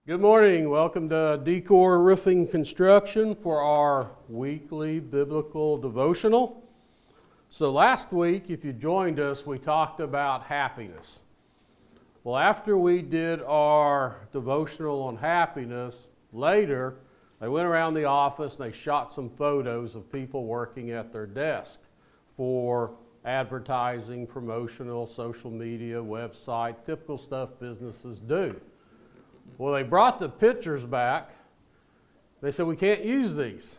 Good morning. Welcome to Decor Roofing Construction for our weekly biblical devotional. So last week, if you joined us, we talked about happiness. Well, after we did our devotional on happiness, later they went around the office and they shot some photos of people working at their desk for advertising, promotional, social media, website, typical stuff businesses do. Well, they brought the pictures back. They said, we can't use these.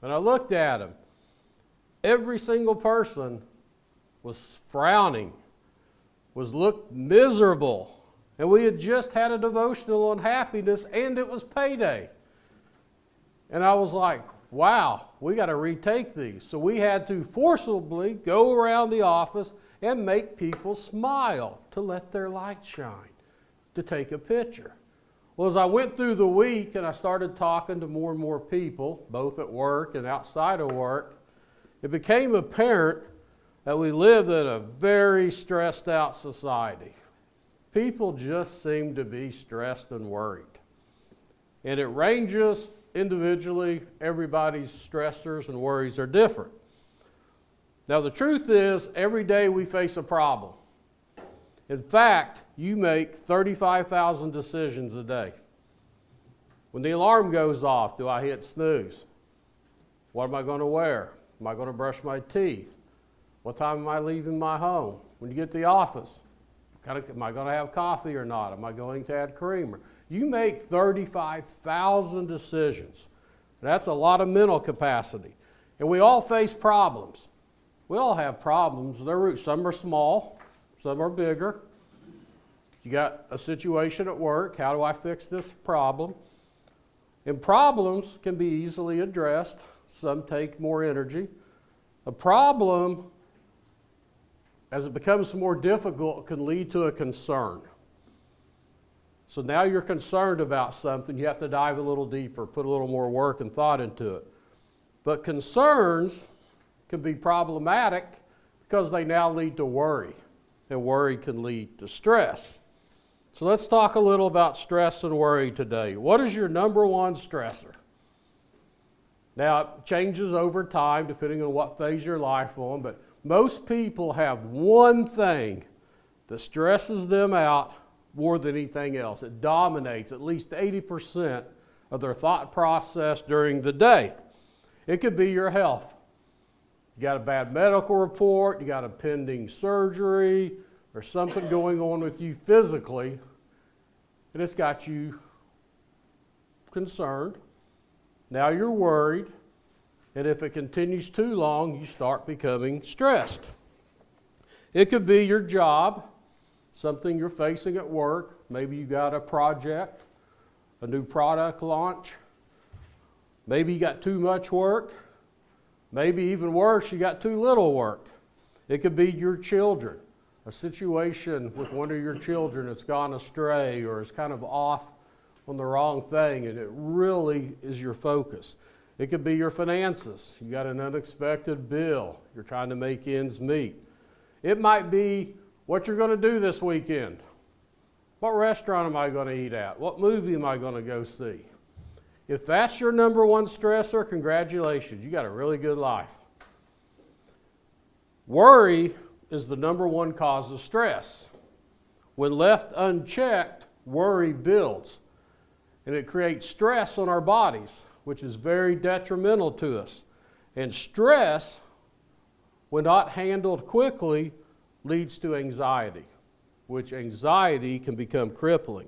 And I looked at them. Every single person was frowning, looked miserable. And we had just had a devotional on happiness, and it was payday. And I was like, wow, we got to retake these. So we had to forcibly go around the office and make people smile to let their light shine, to take a picture. Well, as I went through the week and I started talking to more and more people, both at work and outside of work, it became apparent that we live in a very stressed out society. People just seem to be stressed and worried. And it ranges individually. Everybody's stressors and worries are different. Now, the truth is, every day we face a problem. In fact, you make 35,000 decisions a day. When the alarm goes off, do I hit snooze? What am I going to wear? Am I going to brush my teeth? What time am I leaving my home? When you get to the office, am I going to have coffee or not? Am I going to add creamer? You make 35,000 decisions. That's a lot of mental capacity. And we all face problems. We all have problems. Some are small. Some are bigger. You got a situation at work. How do I fix this problem? And problems can be easily addressed. Some take more energy. A problem, as it becomes more difficult, can lead to a concern. So now you're concerned about something. You have to dive a little deeper, put a little more work and thought into it. But concerns can be problematic because they now lead to worry. And worry can lead to stress. So let's talk a little about stress and worry today. What is your number one stressor? Now, it changes over time depending on what phase your life on, but most people have one thing that stresses them out more than anything else. It dominates at least 80% of their thought process during the day. It could be your health. You got a bad medical report, you got a pending surgery, or something going on with you physically, and it's got you concerned. Now you're worried, and if it continues too long, you start becoming stressed. It could be your job, something you're facing at work. Maybe you got a project, a new product launch. Maybe you got too much work. Maybe even worse, you got too little work. It could be your children, a situation with one of your children that's gone astray or is kind of off on the wrong thing, and it really is your focus. It could be your finances. You got an unexpected bill. You're trying to make ends meet. It might be what you're going to do this weekend. What restaurant am I going to eat at? What movie am I going to go see? If that's your number one stressor, congratulations, you got a really good life. Worry is the number one cause of stress. When left unchecked, worry builds, and it creates stress on our bodies, which is very detrimental to us. And stress, when not handled quickly, leads to anxiety, which anxiety can become crippling.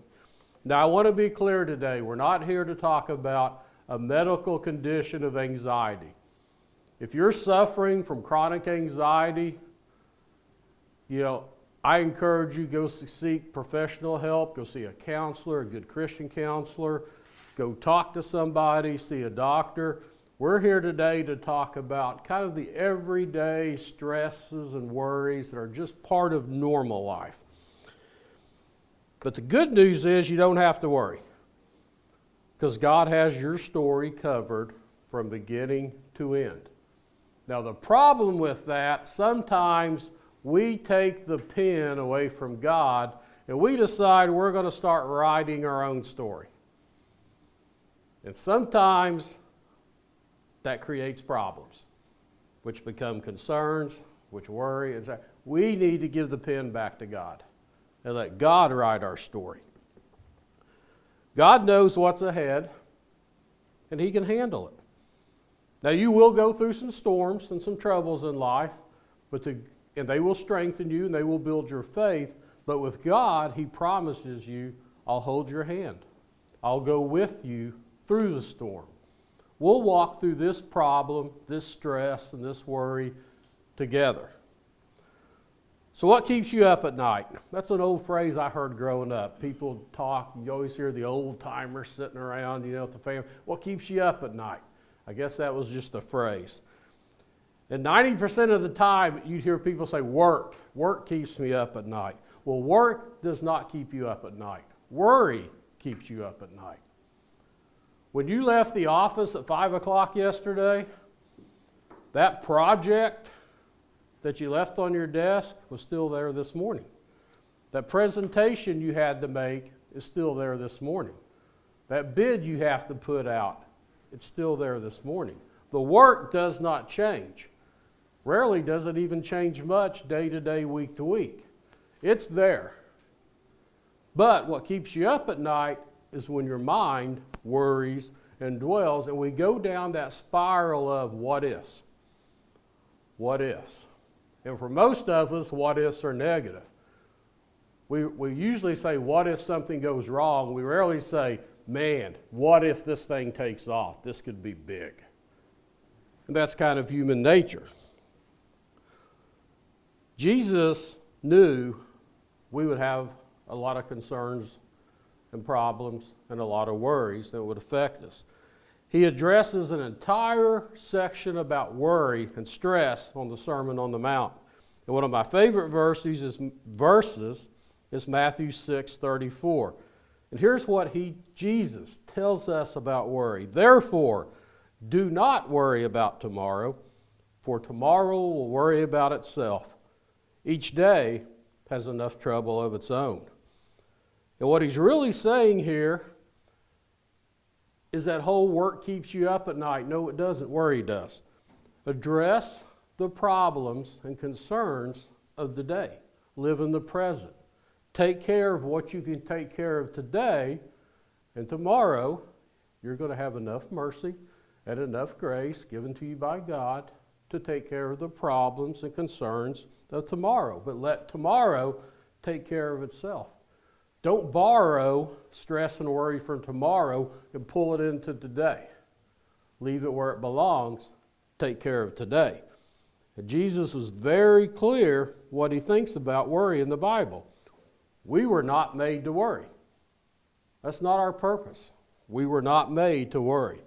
Now, I want to be clear today, we're not here to talk about a medical condition of anxiety. If you're suffering from chronic anxiety, I encourage you go seek professional help, go see a counselor, a good Christian counselor, go talk to somebody, see a doctor. We're here today to talk about kind of the everyday stresses and worries that are just part of normal life. But the good news is you don't have to worry, because God has your story covered from beginning to end. Now, the problem with that, sometimes we take the pen away from God and we decide we're going to start writing our own story. And sometimes that creates problems, which become concerns, which worry. We need to give the pen back to God and let God write our story. God knows what's ahead, and He can handle it. Now, you will go through some storms and some troubles in life, and they will strengthen you and they will build your faith. But with God, He promises you, I'll hold your hand. I'll go with you through the storm. We'll walk through this problem, this stress, and this worry together. So what keeps you up at night? That's an old phrase I heard growing up. People talk, you always hear the old timers sitting around, at the family. What keeps you up at night? I guess that was just a phrase. And 90% of the time, you'd hear people say, work. Work keeps me up at night. Well, work does not keep you up at night. Worry keeps you up at night. When you left the office at 5 o'clock yesterday, that project that you left on your desk was still there this morning. That presentation you had to make is still there this morning. That bid you have to put out, it's still there this morning. The work does not change. Rarely does it even change much day to day, week to week. It's there. But what keeps you up at night is when your mind worries and dwells, and we go down that spiral of what ifs. What ifs. And for most of us, what ifs are negative. We usually say, what if something goes wrong? We rarely say, man, what if this thing takes off? This could be big. And that's kind of human nature. Jesus knew we would have a lot of concerns and problems and a lot of worries that would affect us. He addresses an entire section about worry and stress on the Sermon on the Mount. And one of my favorite verses is Matthew 6:34. And here's what Jesus tells us about worry. Therefore, do not worry about tomorrow, for tomorrow will worry about itself. Each day has enough trouble of its own. And what he's really saying here is that whole work keeps you up at night. No, it doesn't. Worry does. Address the problems and concerns of the day. Live in the present. Take care of what you can take care of today, and tomorrow you're going to have enough mercy and enough grace given to you by God to take care of the problems and concerns of tomorrow. But let tomorrow take care of itself. Don't borrow stress and worry from tomorrow and pull it into today. Leave it where it belongs. Take care of today. And Jesus was very clear what he thinks about worry in the Bible. We were not made to worry. That's not our purpose. We were not made to worry.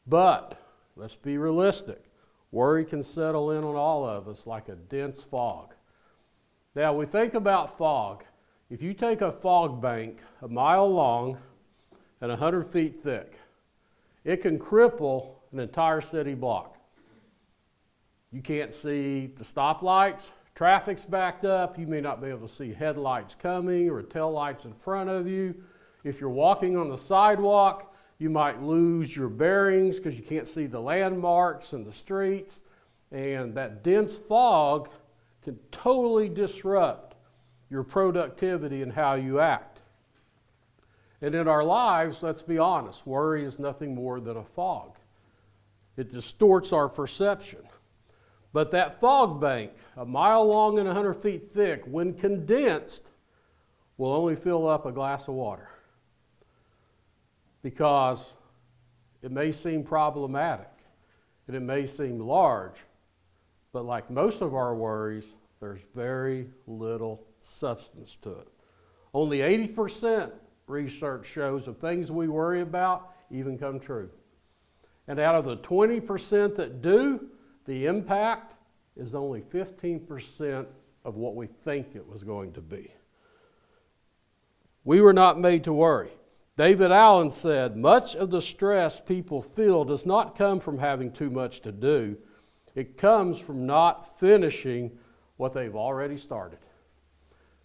But let's be realistic. Worry can settle in on all of us like a dense fog. Now, we think about fog. If you take a fog bank a mile long and 100 feet thick, it can cripple an entire city block. You can't see the stoplights, traffic's backed up, you may not be able to see headlights coming or taillights in front of you. If you're walking on the sidewalk, you might lose your bearings because you can't see the landmarks and the streets. And that dense fog can totally disrupt your productivity and how you act. And in our lives, let's be honest, worry is nothing more than a fog. It distorts our perception. But that fog bank, a mile long and 100 feet thick, when condensed, will only fill up a glass of water. Because it may seem problematic and it may seem large, but like most of our worries, there's very little substance to it. Only 80% research shows of things we worry about even come true. And out of the 20% that do, the impact is only 15% of what we think it was going to be. We were not made to worry. David Allen said, much of the stress people feel does not come from having too much to do. It comes from not finishing what they've already started.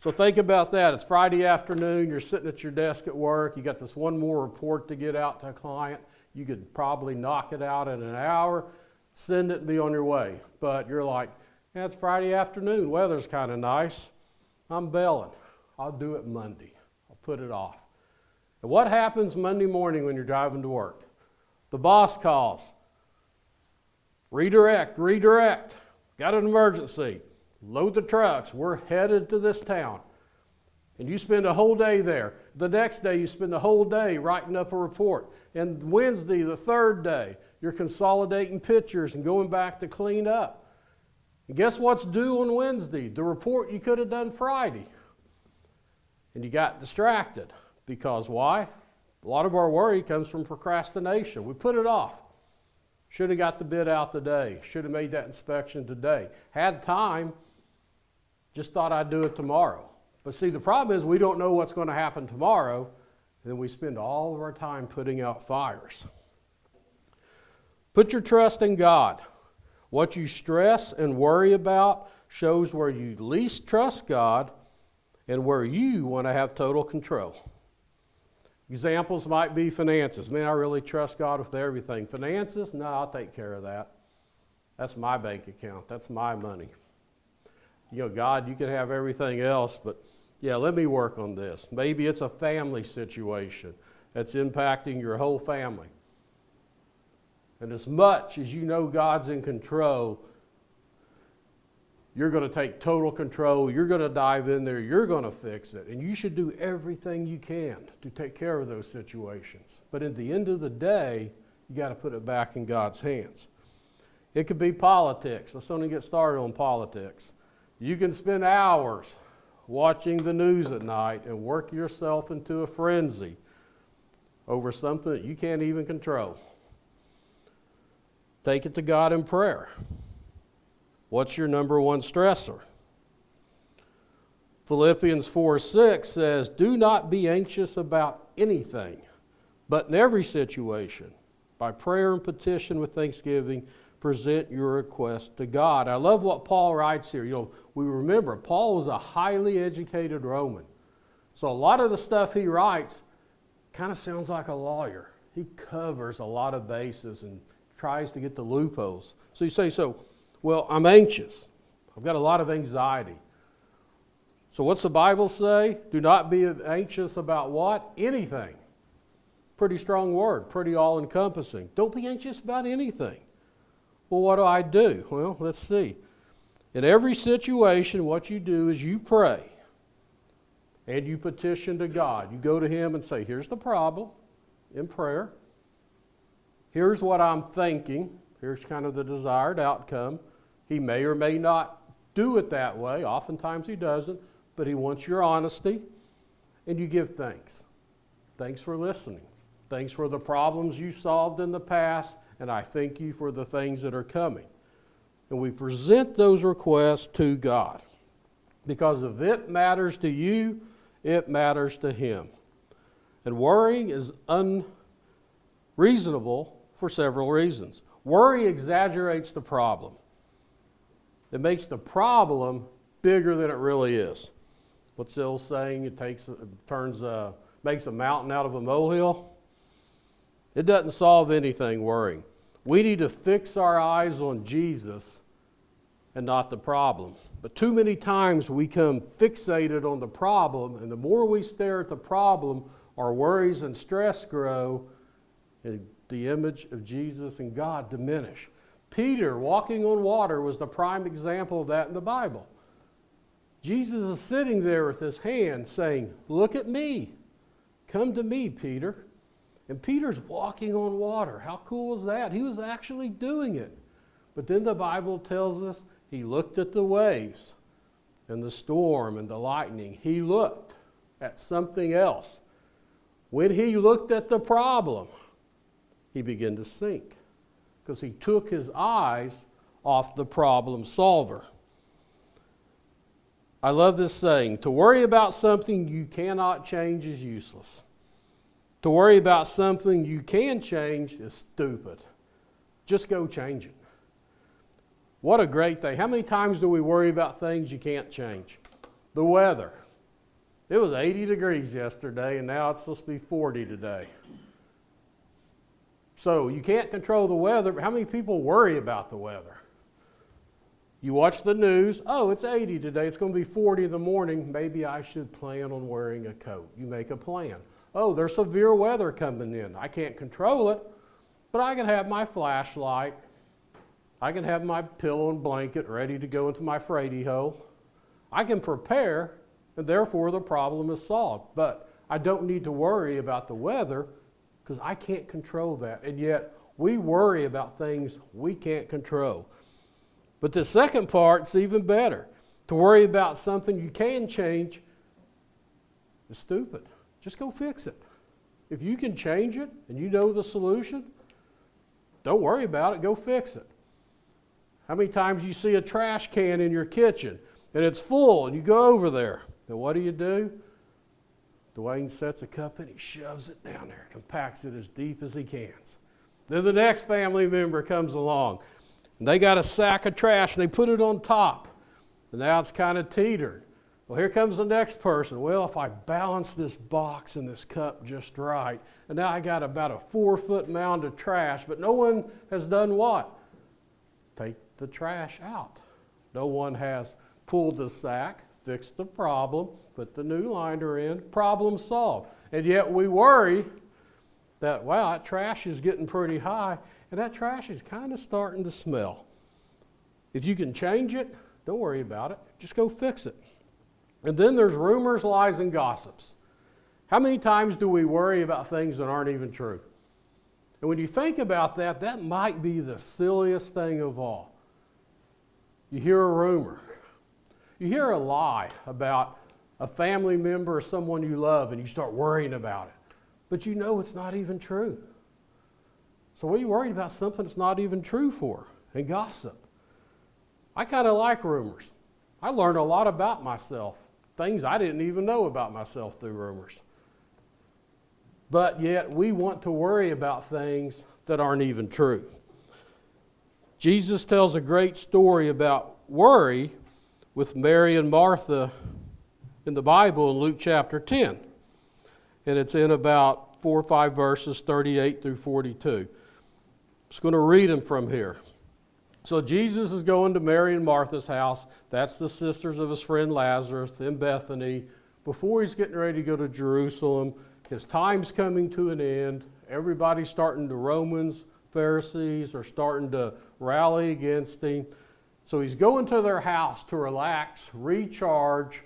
So think about that. It's Friday afternoon. You're sitting at your desk at work. You got this one more report to get out to a client. You could probably knock it out in an hour, send it and be on your way. But you're like, yeah, it's Friday afternoon. Weather's kind of nice. I'm bailing. I'll do it Monday. I'll put it off. And what happens Monday morning when you're driving to work? The boss calls. Redirect. Got an emergency. Load the trucks. We're headed to this town. And you spend a whole day there. The next day, you spend the whole day writing up a report. And Wednesday, the third day, you're consolidating pictures and going back to clean up. And guess what's due on Wednesday? The report you could have done Friday. And you got distracted. Because why? A lot of our worry comes from procrastination. We put it off. Should have got the bid out today. Should have made that inspection today. Had time, just thought I'd do it tomorrow. But see, the problem is we don't know what's going to happen tomorrow, and then we spend all of our time putting out fires. Put your trust in God. What you stress and worry about shows where you least trust God and where you want to have total control. Examples might be finances. Man, I really trust God with everything. Finances? No, I'll take care of that. That's my bank account. That's my money. You know, God, you can have everything else, but yeah, let me work on this. Maybe it's a family situation that's impacting your whole family. And as much as you know God's in control, you're going to take total control. You're going to dive in there. You're going to fix it. And you should do everything you can to take care of those situations. But at the end of the day, you got to put it back in God's hands. It could be politics. Let's only get started on politics. You can spend hours watching the news at night and work yourself into a frenzy over something that you can't even control. Take it to God in prayer. What's your number one stressor? Philippians 4:6 says, do not be anxious about anything, but in every situation, by prayer and petition with thanksgiving, present your request to God. I love what Paul writes here. You know, we remember Paul was a highly educated Roman. So a lot of the stuff he writes kind of sounds like a lawyer. He covers a lot of bases and tries to get the loopholes. So you say, well, I'm anxious. I've got a lot of anxiety. So what's the Bible say? Do not be anxious about what? Anything. Pretty strong word, pretty all-encompassing. Don't be anxious about anything. Well, what do I do? Well, let's see. In every situation, what you do is you pray and you petition to God. You go to Him and say, here's the problem in prayer. Here's what I'm thinking. Here's kind of the desired outcome. He may or may not do it that way. Oftentimes He doesn't, but He wants your honesty, and you give thanks. Thanks for listening. Thanks for the problems you solved in the past, and I thank you for the things that are coming. And we present those requests to God. Because if it matters to you, it matters to Him. And worrying is unreasonable for several reasons. Worry exaggerates the problem. It makes the problem bigger than it really is. What's the old saying? Makes a mountain out of a molehill. It doesn't solve anything, worrying. We need to fix our eyes on Jesus and not the problem. But too many times we become fixated on the problem, and the more we stare at the problem, our worries and stress grow, and the image of Jesus and God diminish. Peter, walking on water, was the prime example of that in the Bible. Jesus is sitting there with his hand saying, look at me. Come to me, Peter. And Peter's walking on water. How cool is that? He was actually doing it. But then the Bible tells us he looked at the waves and the storm and the lightning. He looked at something else. When he looked at the problem, he began to sink because he took his eyes off the problem solver. I love this saying, to worry about something you cannot change is useless. To worry about something you can change is stupid. Just go change it. What a great thing. How many times do we worry about things you can't change? The weather. It was 80 degrees yesterday, and now it's supposed to be 40 today. So you can't control the weather, but how many people worry about the weather? You watch the news, oh, it's 80 today, it's going to be 40 in the morning, maybe I should plan on wearing a coat. You make a plan. Oh, there's severe weather coming in. I can't control it, but I can have my flashlight. I can have my pillow and blanket ready to go into my Frady hole. I can prepare, and therefore the problem is solved. But I don't need to worry about the weather because I can't control that. And yet we worry about things we can't control. But the second part's even better. To worry about something you can change is stupid. Just go fix it. If you can change it and you know the solution, don't worry about it, go fix it. How many times you see a trash can in your kitchen and it's full and you go over there, and what do? Dwayne sets a cup and he shoves it down there, compacts it as deep as he can. Then the next family member comes along and they got a sack of trash and they put it on top, and now it's kind of teetered. Well, here comes the next person. Well, if I balance this box and this cup just right, and now I got about a 4-foot mound of trash, but no one has done what? Take the trash out. No one has pulled the sack, fixed the problem, put the new liner in, problem solved. And yet we worry that, wow, that trash is getting pretty high, and that trash is kind of starting to smell. If you can change it, don't worry about it. Just go fix it. And then there's rumors, lies, and gossips. How many times do we worry about things that aren't even true? And when you think about that, that might be the silliest thing of all. You hear a rumor. You hear a lie about a family member or someone you love, and you start worrying about it. But you know it's not even true. So what are you worried about something that's not even true for? And gossip. I kind of like rumors. I learned a lot about myself. Things I didn't even know about myself through rumors. But yet we want to worry about things that aren't even true. Jesus tells a great story about worry with Mary and Martha in the Bible in Luke chapter 10. And it's in about 4 or 5 verses, 38 through 42. I'm just going to read them from here. So Jesus is going to Mary and Martha's house. That's the sisters of his friend Lazarus in Bethany. Before he's getting ready to go to Jerusalem, his time's coming to an end. Everybody's starting to, Romans, Pharisees are starting to rally against him. So he's going to their house to relax, recharge,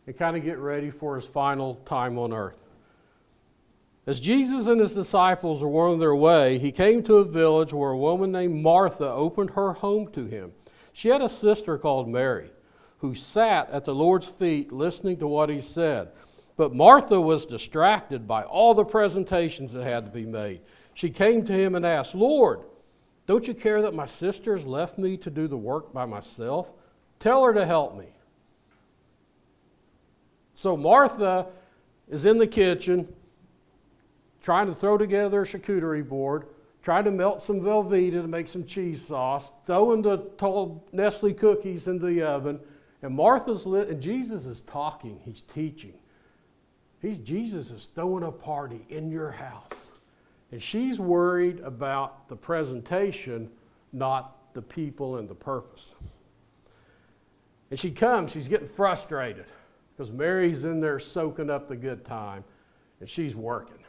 and kind of get ready for his final time on earth. As Jesus and his disciples were on their way, he came to a village where a woman named Martha opened her home to him. She had a sister called Mary, who sat at the Lord's feet listening to what he said. But Martha was distracted by all the presentations that had to be made. She came to him and asked, "Lord, don't you care that my sister has left me to do the work by myself? Tell her to help me." So Martha is in the kitchen, trying to throw together a charcuterie board, trying to melt some Velveeta to make some cheese sauce, throwing the tall Nestle cookies into the oven, and Martha's lit, and Jesus is talking, he's teaching. Jesus is throwing a party in your house. And she's worried about the presentation, not the people and the purpose. And she comes, she's getting frustrated because Mary's in there soaking up the good time, and she's working.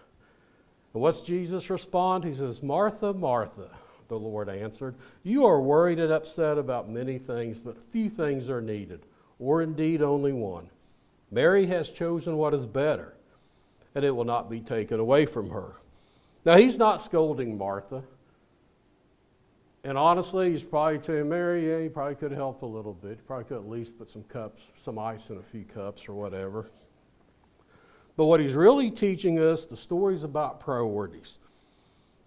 And what's Jesus' respond? He says, "Martha, Martha," the Lord answered, "you are worried and upset about many things, but few things are needed, or indeed only one. Mary has chosen what is better, and it will not be taken away from her." Now, he's not scolding Martha. And honestly, he's probably telling Mary, yeah, he probably could have helped a little bit. He probably could at least put some ice in a few cups or whatever. But what he's really teaching us, the story's about priorities.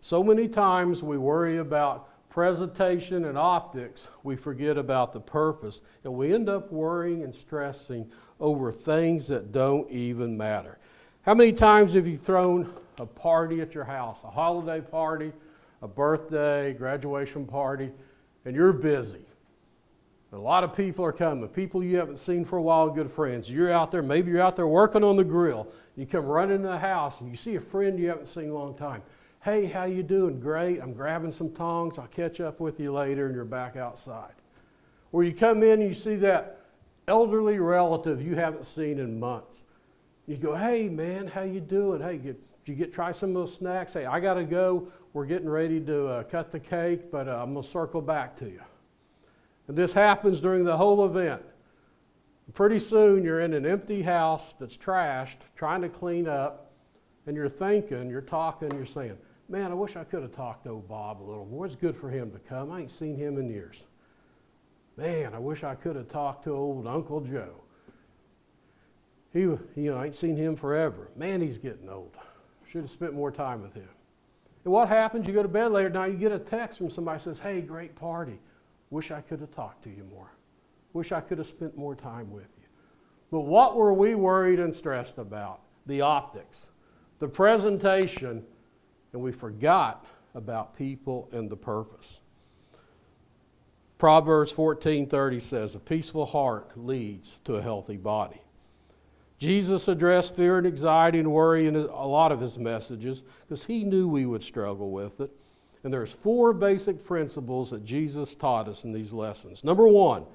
So many times we worry about presentation and optics, we forget about the purpose, and we end up worrying and stressing over things that don't even matter. How many times have you thrown a party at your house, a holiday party, a birthday, graduation party, and you're busy? A lot of people are coming, people you haven't seen for a while, good friends. You're out there, maybe you're out there working on the grill. You come running into the house and you see a friend you haven't seen in a long time. Hey, how you doing? Great. I'm grabbing some tongs. I'll catch up with you later, and you're back outside. Or you come in and you see that elderly relative you haven't seen in months. You go, hey man, how you doing? Hey, did you try some of those snacks? Hey, I got to go. We're getting ready to cut the cake, but I'm going to circle back to you. And this happens during the whole event. Pretty soon you're in an empty house that's trashed, trying to clean up, and you're thinking, you're talking, you're saying, man, I wish I could have talked to old Bob a little more. It's good for him to come. I ain't seen him in years. Man, I wish I could have talked to old Uncle Joe. I ain't seen him forever. Man, he's getting old. Should have spent more time with him. And what happens? You go to bed later at night, you get a text from somebody who says, hey, great party. Wish I could have talked to you more. Wish I could have spent more time with you. But what were we worried and stressed about? The optics, the presentation, and we forgot about people and the purpose. Proverbs 14:30 says, a peaceful heart leads to a healthy body. Jesus addressed fear and anxiety and worry in a lot of his messages because he knew we would struggle with it. And there's 4 basic principles that Jesus taught us in these lessons. Number 1,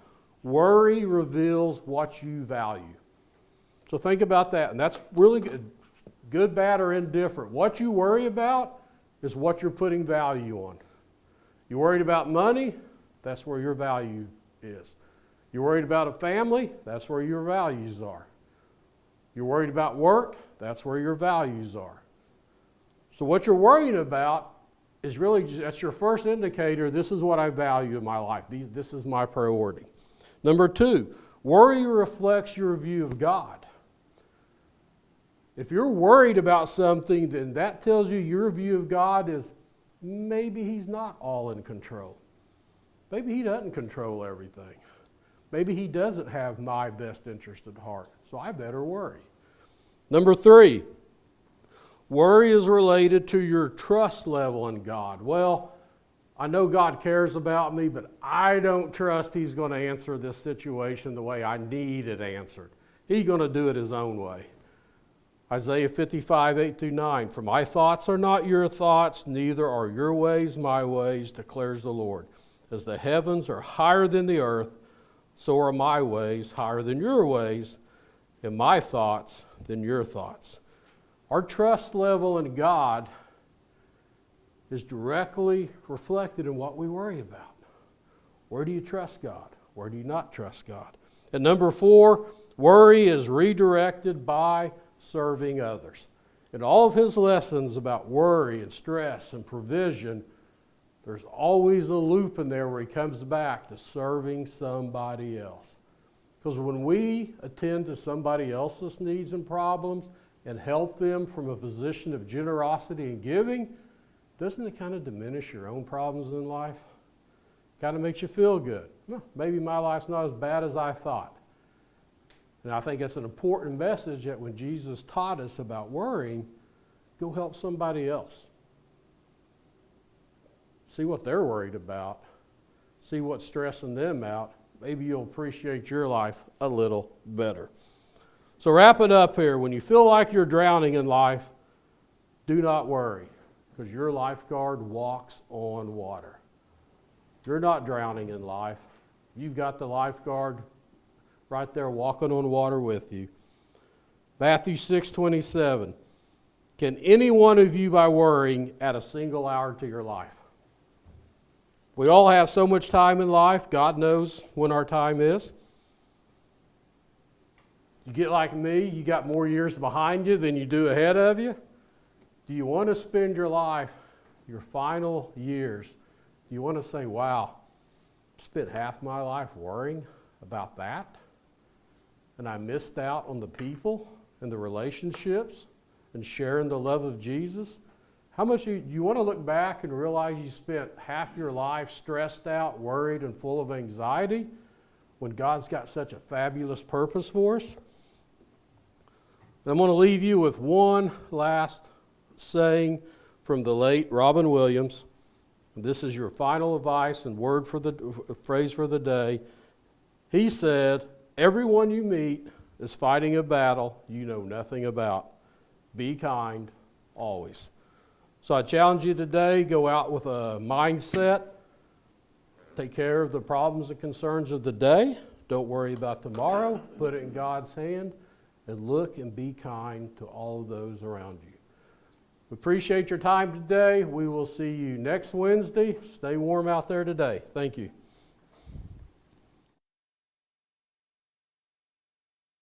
worry reveals what you value. So think about that, and that's really good, bad, or indifferent. What you worry about is what you're putting value on. You're worried about money, that's where your value is. You're worried about a family, that's where your values are. You're worried about work, that's where your values are. So what you're worrying about is really, that's your first indicator, this is what I value in my life. This is my priority. Number 2, worry reflects your view of God. If you're worried about something, then that tells you your view of God is maybe he's not all in control. Maybe he doesn't control everything. Maybe he doesn't have my best interest at heart, so I better worry. Number 3, worry is related to your trust level in God. Well, I know God cares about me, but I don't trust he's going to answer this situation the way I need it answered. He's going to do it his own way. Isaiah 55:8-9, for my thoughts are not your thoughts, neither are your ways my ways, declares the Lord. As the heavens are higher than the earth, so are my ways higher than your ways, and my thoughts than your thoughts. Our trust level in God is directly reflected in what we worry about. Where do you trust God? Where do you not trust God? And number 4, worry is redirected by serving others. In all of his lessons about worry and stress and provision, there's always a loop in there where he comes back to serving somebody else. Because when we attend to somebody else's needs and problems and help them from a position of generosity and giving, doesn't it kind of diminish your own problems in life? Kind of makes you feel good. Well, maybe my life's not as bad as I thought. And I think that's an important message that when Jesus taught us about worrying, go help somebody else. See what they're worried about. See what's stressing them out. Maybe you'll appreciate your life a little better. So wrap it up here. When you feel like you're drowning in life, do not worry, because your lifeguard walks on water. You're not drowning in life. You've got the lifeguard right there walking on water with you. Matthew 6:27. Can any one of you, by worrying, add a single hour to your life? We all have so much time in life. God knows when our time is. You get like me, you got more years behind you than you do ahead of you. Do you want to spend your life, your final years, do you want to say, wow, I spent half my life worrying about that, and I missed out on the people and the relationships and sharing the love of Jesus? How much do you want to look back and realize you spent half your life stressed out, worried, and full of anxiety when God's got such a fabulous purpose for us? And I'm going to leave you with one last saying from the late Robin Williams. This is your final advice and phrase for the day. He said, everyone you meet is fighting a battle you know nothing about. Be kind always. So I challenge you today, go out with a mindset, take care of the problems and concerns of the day. Don't worry about tomorrow. Put it in God's hand and look and be kind to all of those around you. We appreciate your time today. We will see you next Wednesday. Stay warm out there today. Thank you.